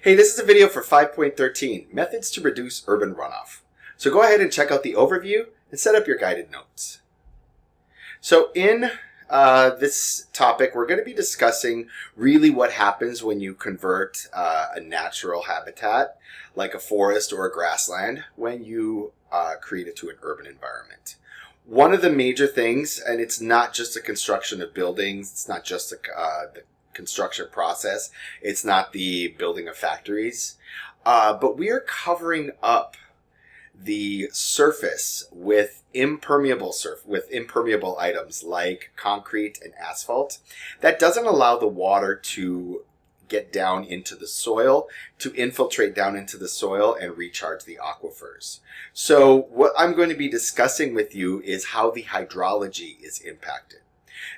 Hey, this is a video for 5.13, Methods to Reduce Urban Runoff. So go ahead and check out the overview and set up your guided notes. So in this topic, we're going to be discussing really what happens when you convert a natural habitat, like a forest or a grassland, when you create it to an urban environment. One of the major things, and it's not just the construction of buildings, it's not just the construction process, it's not the building of factories, but we are covering up the surface with impermeable items like concrete and asphalt. That doesn't allow the water to get down into the soil, to infiltrate down into the soil and recharge the aquifers. So what I'm going to be discussing with you is how the hydrology is impacted.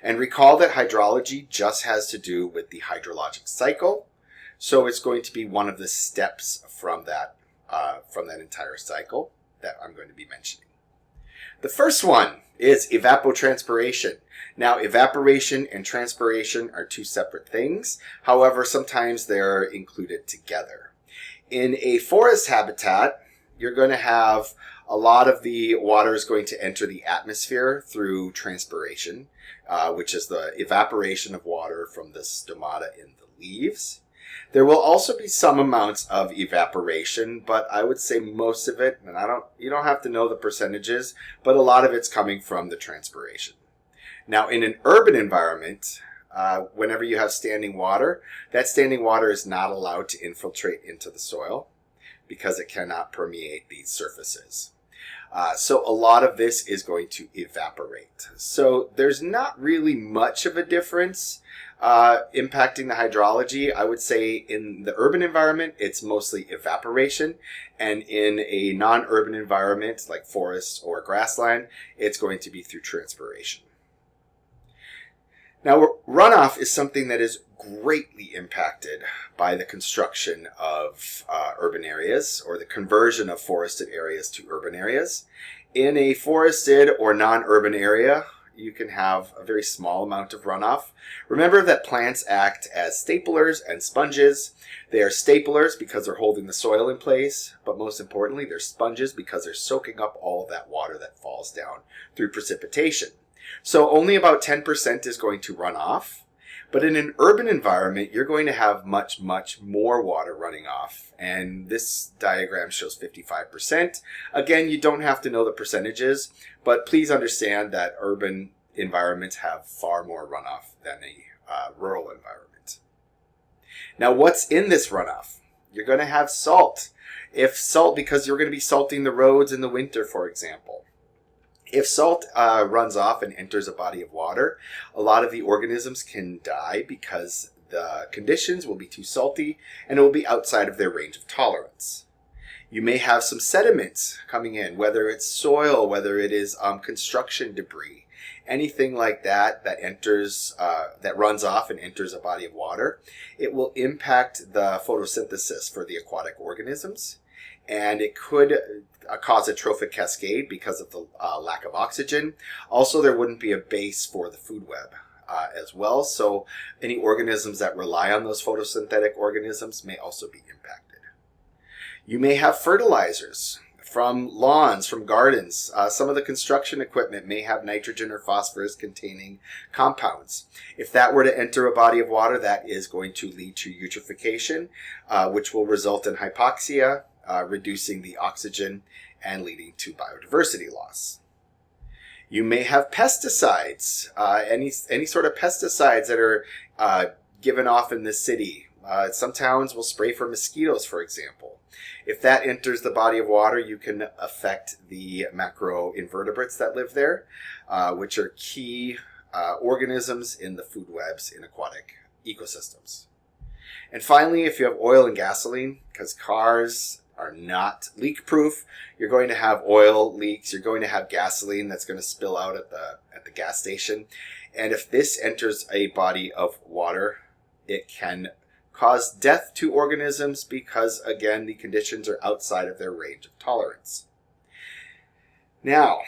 And recall that hydrology just has to do with the hydrologic cycle. So it's going to be one of the steps from that entire cycle that I'm going to be mentioning. The first one is evapotranspiration. Now, evaporation and transpiration are two separate things. However, sometimes they're included together. In a forest habitat, you're going to have a lot of the water is going to enter the atmosphere through transpiration, which is the evaporation of water from the stomata in the leaves. There will also be some amounts of evaporation, but I would say most of it, and you don't have to know the percentages, but a lot of it's coming from the transpiration. Now, in an urban environment, whenever you have standing water, that standing water is not allowed to infiltrate into the soil because it cannot permeate these surfaces. So a lot of this is going to evaporate. So there's not really much of a difference impacting the hydrology. I would say in the urban environment, it's mostly evaporation. And in a non-urban environment like forest or grassland, it's going to be through transpiration. Now, runoff is something that is greatly impacted by the construction of urban areas or the conversion of forested areas to urban areas. In a forested or non-urban area, you can have a very small amount of runoff. Remember that plants act as staplers and sponges. They are staplers because they're holding the soil in place, but most importantly, they're sponges because they're soaking up all of that water that falls down through precipitation. So only about 10% is going to run off. But in an urban environment, you're going to have much, much more water running off. And this diagram shows 55%. Again, you don't have to know the percentages, but please understand that urban environments have far more runoff than a rural environment. Now, what's in this runoff? You're going to have salt. Because you're going to be salting the roads in the winter, for example. If salt runs off and enters a body of water, a lot of the organisms can die because the conditions will be too salty and it will be outside of their range of tolerance. You may have some sediments coming in, whether it's soil, whether it is construction debris, anything like that that runs off and enters a body of water. It will impact the photosynthesis for the aquatic organisms, and it could cause a trophic cascade because of the lack of oxygen. Also, there wouldn't be a base for the food web as well. So any organisms that rely on those photosynthetic organisms may also be impacted. You may have fertilizers from lawns, from gardens. Some of the construction equipment may have nitrogen or phosphorus containing compounds. If that were to enter a body of water, that is going to lead to eutrophication, which will result in hypoxia, reducing the oxygen and leading to biodiversity loss. You may have pesticides, any sort of pesticides that are given off in the city. Some towns will spray for mosquitoes, for example. If that enters the body of water, you can affect the macroinvertebrates that live there, which are key organisms in the food webs in aquatic ecosystems. And finally, if you have oil and gasoline, because cars are not leak proof, you're going to have oil leaks, you're going to have gasoline that's going to spill out at the gas station. And if this enters a body of water, it can cause death to organisms because, again, the conditions are outside of their range of tolerance. Now,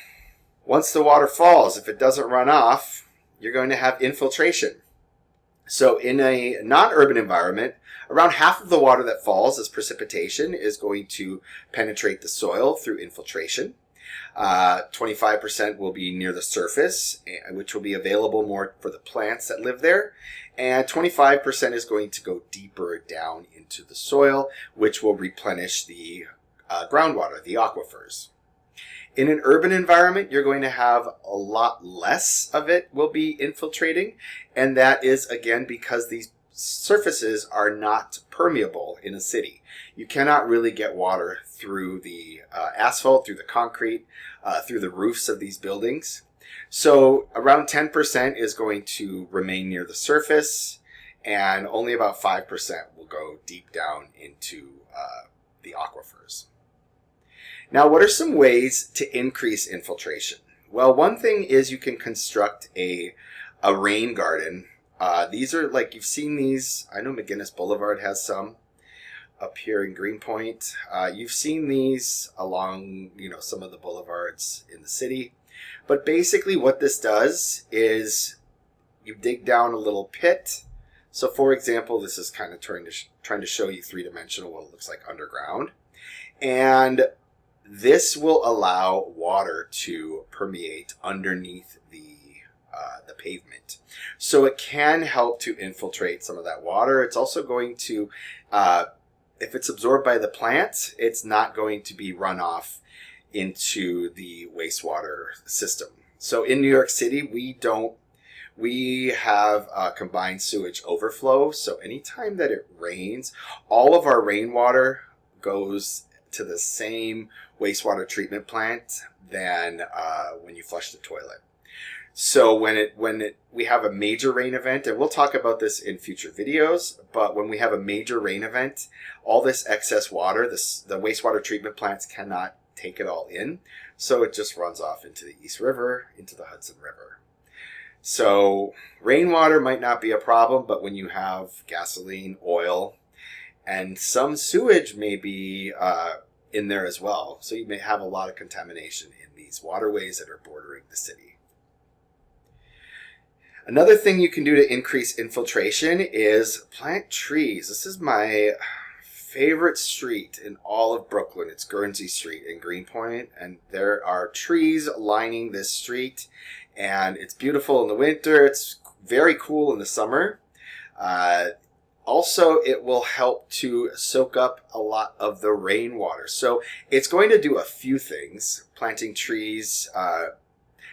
once the water falls, if it doesn't run off, you're going to have infiltration. So in a non-urban environment, around half of the water that falls as precipitation is going to penetrate the soil through infiltration. 25% will be near the surface, which will be available more for the plants that live there. And 25% is going to go deeper down into the soil, which will replenish the groundwater, the aquifers. In an urban environment, you're going to have a lot less of it will be infiltrating. And that is, again, because these surfaces are not permeable in a city. You cannot really get water through the asphalt, through the concrete, through the roofs of these buildings. So around 10% is going to remain near the surface, and only about 5% will go deep down into the aquifers. Now, what are some ways to increase infiltration? Well, one thing is you can construct a rain garden. These are like, you've seen these. I know McGinnis Boulevard has some up here in Greenpoint. You've seen these along, some of the boulevards in the city. But basically what this does is you dig down a little pit. So for example, this is kind of trying to show you three-dimensional what it looks like underground. And this will allow water to permeate underneath the pavement. So it can help to infiltrate some of that water. It's also going to, if it's absorbed by the plant, it's not going to be runoff into the wastewater system. So in New York City, we have combined sewage overflow. So anytime that it rains, all of our rainwater goes to the same wastewater treatment plant than when you flush the toilet. So we have a major rain event, and we'll talk about this in future videos, but when we have a major rain event, all this excess water, the wastewater treatment plants cannot take it all in, so it just runs off into the East River, into the Hudson River. So rainwater might not be a problem, but when you have gasoline, oil, and some sewage may be in there as well, so you may have a lot of contamination in these waterways that are bordering the city. Another thing you can do to increase infiltration is plant trees. This is my favorite street in all of Brooklyn. It's Guernsey Street in Greenpoint, and there are trees lining this street, and it's beautiful in the winter. It's very cool in the summer. Also, it will help to soak up a lot of the rainwater. So it's going to do a few things. Planting trees,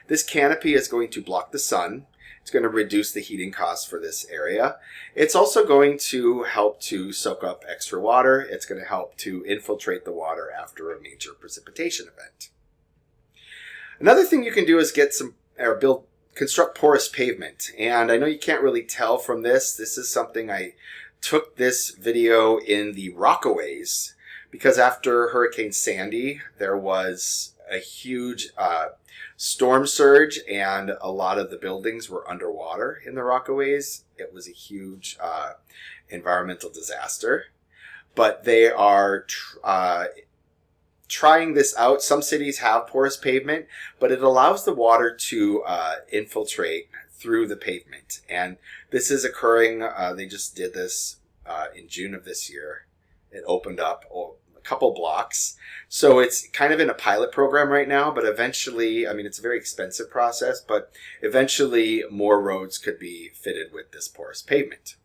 this canopy is going to block the sun. It's going to reduce the heating costs for this area. It's also going to help to soak up extra water. It's going to help to infiltrate the water after a major precipitation event. Another thing you can do is construct porous pavement. And I know you can't really tell from this. This is something I took this video in the Rockaways because after Hurricane Sandy, there was a huge storm surge, and a lot of the buildings were underwater in the Rockaways. It was a huge environmental disaster. But they are trying this out. Some cities have porous pavement, but it allows the water to infiltrate through the pavement. And this is occurring, they just did this in June of this year. It opened up a couple blocks. So it's kind of in a pilot program right now, but eventually, it's a very expensive process, but eventually more roads could be fitted with this porous pavement.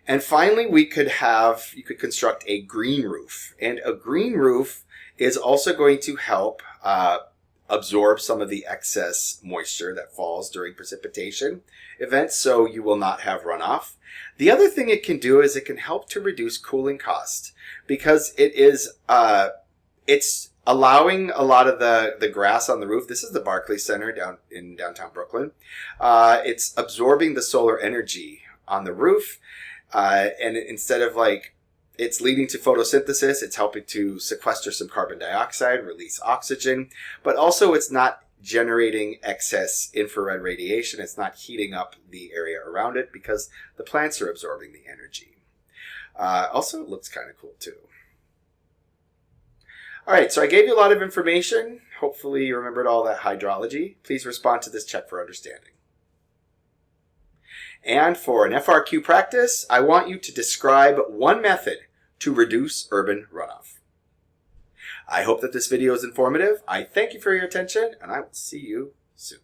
And finally, you could construct a green roof. And a green roof is also going to help absorb some of the excess moisture that falls during precipitation events, so you will not have runoff. The other thing it can do is it can help to reduce cooling costs, because it's allowing a lot of the grass on the roof. This is the Barclays Center down in downtown Brooklyn. It's absorbing the solar energy on the roof, and instead of it's leading to photosynthesis, it's helping to sequester some carbon dioxide, release oxygen, but also it's not generating excess infrared radiation. It's not heating up the area around it because the plants are absorbing the energy. Also, it looks kind of cool too. All right, so I gave you a lot of information. Hopefully you remembered all that hydrology. Please respond to this check for understanding. And for an FRQ practice, I want you to describe one method to reduce urban runoff. I hope that this video is informative. I thank you for your attention, and I will see you soon.